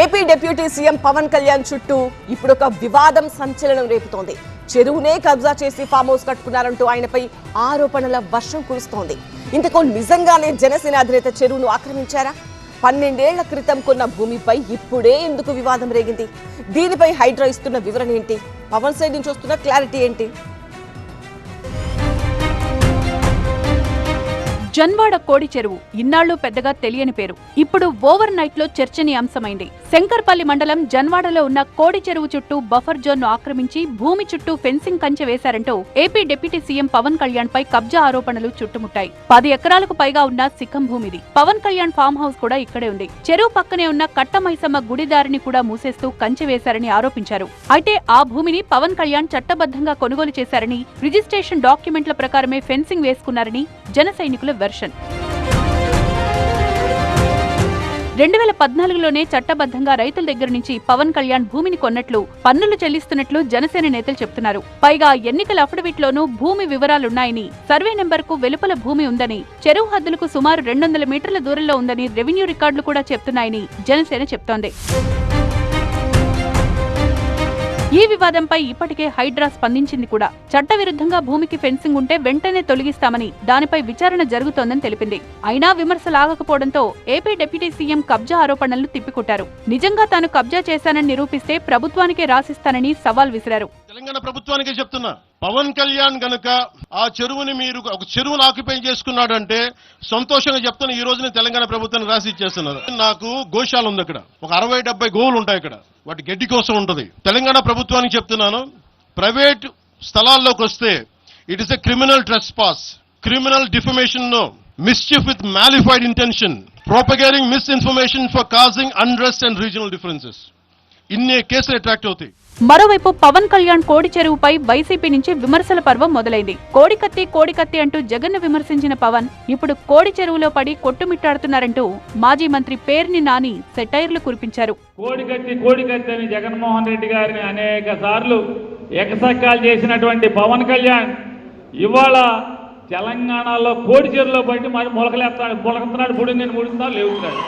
AP deputy CM Pawan Kalyan చుట్టూ ఇప్పుడు ఒక వివాదం సంచలనం రేపుతోంది. చెరువునే కబ్జా చేసి ఫామ్ హౌస్ కట్టుకున్నారంటూ ఆయనపై ఆరోపణల వర్షం కురుస్తోంది. ఇంతకు నిజంగానే జనసేన అధినేత చెరువును ఆక్రమించారా? 12 ఏళ్ల క్రితం కొన్న భూమిపై ఇప్పుడే ఎందుకు వివాదం రేగింది? దీనిపై హైడ్రా ఇస్తున్న వివరణ ఏంటి? పవన్ సైడ్ నుంచి వస్తున్న క్లారిటీ ఏంటి? జన్వాడ కోడి చెరువు ఇన్నాళ్లు పెద్దగా తెలియని పేరు ఇప్పుడు ఓవర్ నైట్ లో చర్చనీయాంశమైంది. శంకర్పల్లి మండలం జన్వాడలో ఉన్న కోడి చెరువు చుట్టూ బఫర్ జోన్ ను ఆక్రమించి భూమి చుట్టూ ఫెన్సింగ్ కంచె వేశారంటూ AP deputy CM Pawan Kalyan పై కబ్జా ఆరోపణలు చుట్టుముట్టాయి. 10 ఎకరాలకు పైగా ఉన్న సిక్కం భూమిది. పవన్ కళ్యాణ్ ఫామ్ హౌస్ కూడా ఇక్కడే ఉంది. చెరువు పక్కనే ఉన్న కట్టమైసమ్మ గుడిదారిని కూడా మూసేస్తూ కంచె వేశారని ఆరోపించారు. అయితే ఆ భూమిని పవన్ కళ్యాణ్ చట్టబద్ధంగా కొనుగోలు చేశారని, రిజిస్ట్రేషన్ డాక్యుమెంట్ల ప్రకారమే ఫెన్సింగ్ వేసుకున్నారని జన సైనికుల వెర్షన్. 2014లోనే చట్టబద్ధంగా రైతుల దగ్గర నుంచి పవన్ కళ్యాణ్ భూమిని కొన్నట్లు, పన్నులు చెల్లిస్తున్నట్లు జనసేన నేతలు చెప్తున్నారు. పైగా ఎన్నికల అఫిడవిట్లోనూ భూమి వివరాలున్నాయని, సర్వే నెంబర్కు వెలుపల భూమి ఉందని, చెరువు హద్దులకు సుమారు 200 మీటర్ల దూరంలో ఉందని రెవెన్యూ రికార్డులు కూడా చెప్తున్నాయని జనసేన చెప్తోంది. ఈ వివాదంపై ఇప్పటికే హైడ్రా స్పందించింది కూడా. చట్టవిరుద్ధంగా భూమికి ఫెన్సింగ్ ఉంటే వెంటనే తొలగిస్తామని, దానిపై విచారణ జరుగుతోందని తెలిపింది. అయినా విమర్శలాగకపోవడంతో ఏపీ డిప్యూటీ సీఎం కబ్జా ఆరోపణలను తిప్పికొట్టారు. నిజంగా తాను కబ్జా చేశానని నిరూపిస్తే ప్రభుత్వానికే రాసిస్తానని సవాల్ విసిరారు. తెలంగాణ ప్రభుత్వానికే చెప్తున్నా, పవన్ కళ్యాణ్ గనుక ఆ చెరువుని మీరు ఒక చెరువును ఆక్యుపై చేసుకున్నాడంటే సంతోషంగా చెప్తున్నా, ఈ రోజున తెలంగాణ ప్రభుత్వానికి రాసి ఇచ్చేస్తున్నారు. నాకు గోశాల ఉంది, అక్కడ ఒక 60-70 గోవులు ఉంటాయి. ఇక్కడ వాటి గడ్డి కోసం ఉంటది. తెలంగాణ ప్రభుత్వానికి చెప్తున్నాను, ప్రైవేట్ స్థలాల్లోకి వస్తే it is a criminal trespass, criminal defamation, mischief with mala fide intention, propagating misinformation for causing unrest and regional differences. ఇన్ని కేసులు అట్రాక్ట్ అవుతాయి. మరోవైపు పవన్ కళ్యాణ్ కోడి చెరువుపై వైసీపీ నుంచి విమర్శల పర్వం మొదలైంది. కోడికత్తి అంటూ జగన్ను విమర్శించిన పవన్ ఇప్పుడు కోడి చెరువులో పడి కొట్టుమిట్టాడుతున్నారంటూ మాజీ మంత్రి పేర్ని నాని సెటైర్లు కురిపించారు. కోడికత్తి అని జగన్మోహన్ రెడ్డి గారిని అనేక సార్లు ఎకసక్కాలు చేసినటువంటి పవన్ కళ్యాణ్ ఇవాళ తెలంగాణలో కోడి చెరువులో పడి మరి మొలకెత్తున్నాడు. పొడి నేను ముడుతున్నాడు, లేవుతున్నాడు.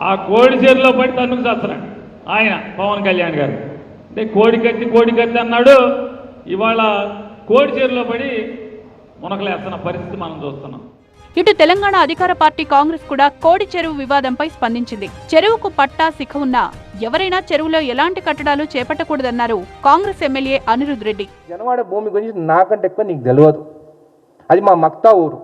ఆ కోడి చెరువులో పడి తన్నుకు చేస్తున్నాడు ఆయన పవన్ కళ్యాణ్ గారు. అంటే కోడికత్తి అన్నాడు, ఇవాళ కోడి చెరువులో పడి మునకలేస్తున్న పరిస్థితి మనం చూస్తున్నాం. ఇటు తెలంగాణ అధికార పార్టీ కాంగ్రెస్ కూడా కోడి చెరువు వివాదంపై స్పందించింది. చెరువుకు పట్టా సిఖ ఉన్నా ఎవరైనా చెరువులో ఎలాంటి కట్టడాలు చేపట్టకూడదన్నారు కాంగ్రెస్ ఎమ్మెల్యే అనిరుద్ రెడ్డి. జనవాడ భూమి గురించి నాకంటే ఎక్కువ నీకు తెలియదు. అది మా మక్తా ఊరు.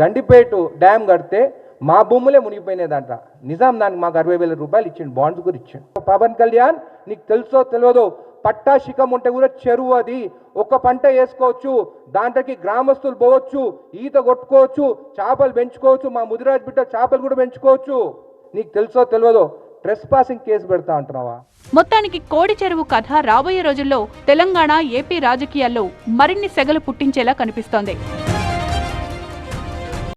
గండిపేట డ్యామ్ కడితే మా భూములే మునిగిపోయినదంట. నిజాం దానికి మాకు 60,000 రూపాయలు ఇచ్చిండు, బాండ్స్ కూడా ఇచ్చిండు. పవన్ కళ్యాణ్ నీకు తెలుసో తెలియదో, పట్టా శిఖం ఉంటే కూడా చెరువు అది ఒక్క పంట వేసుకోవచ్చు, దాంట్లోకి గ్రామస్తులు పోవచ్చు, ఈత కొట్టుకోవచ్చు, చేపలు పెంచుకోవచ్చు, మా ముదిరాజ్ బిడ్డ చేపలు కూడా పెంచుకోవచ్చు. నీకు తెలుసో తెలియదో ట్రెస్ పాసింగ్ కేసు పెడతా అంటున్నావా? మొత్తానికి కోడి చెరువు కథ రాబోయే రోజుల్లో తెలంగాణ, ఏపీ రాజకీయాల్లో మరిన్ని సెగలు పుట్టించేలా కనిపిస్తోంది.